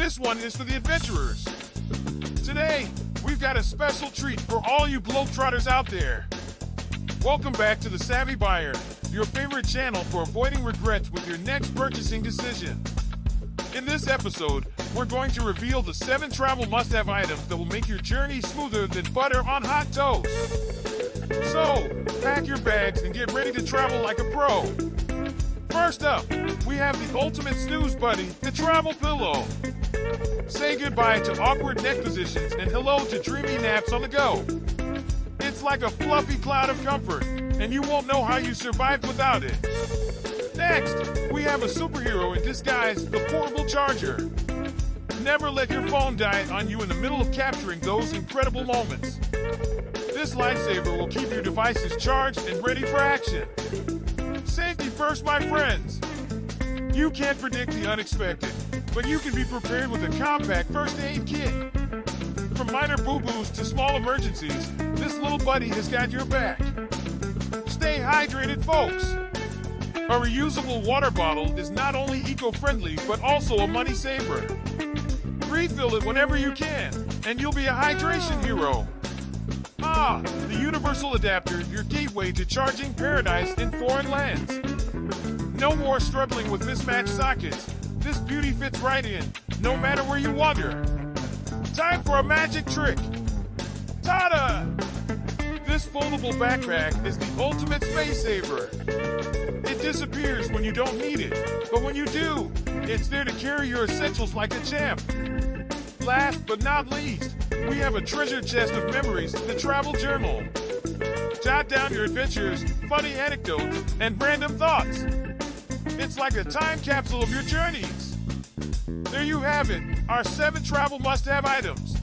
This one is for the adventurers. Today, we've got a special treat for all you globetrotters out there. Welcome back to The Savvy Buyer, your favorite channel for avoiding regrets with your next purchasing decision. In this episode, we're going to reveal the 7 travel must-have items that will make your journey smoother than butter on hot toast. So, pack your bags and get ready to travel like a pro. First up, we have the ultimate snooze buddy, the travel pillow. Say goodbye to awkward neck positions and hello to dreamy naps on the go. It's like a fluffy cloud of comfort, and you won't know how you survived without it. Next, we have a superhero in disguise, the portable charger. Never let your phone die on you in the middle of capturing those incredible moments. This lifesaver will keep your devices charged and ready for action. Safety first, my friends. You can't predict the unexpected, but you can be prepared with a compact first aid kit. From minor boo-boos to small emergencies, this little buddy has got your back. Stay hydrated, folks. A reusable water bottle is not only eco-friendly, but also a money saver. Refill it whenever you can, and you'll be a hydration hero. The universal adapter, your gateway to charging paradise in foreign lands. No more struggling with mismatched sockets. This beauty fits right in, no matter where you wander. Time for a magic trick. Ta-da! This foldable backpack is the ultimate space saver. It disappears when you don't need it, but when you do, it's there to carry your essentials like a champ. Last but not least, we have a treasure chest of memories, the travel journal. Jot down your adventures, funny anecdotes, and random thoughts. It's like a time capsule of your journeys. There you have it, our 7 travel must-have items.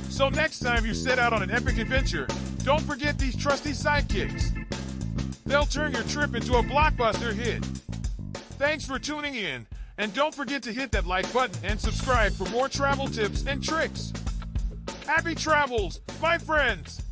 So next time you set out on an epic adventure, don't forget these trusty sidekicks. They'll turn your trip into a blockbuster hit. Thanks for tuning in, and don't forget to hit that like button and subscribe for more travel tips and tricks. Happy travels, my friends!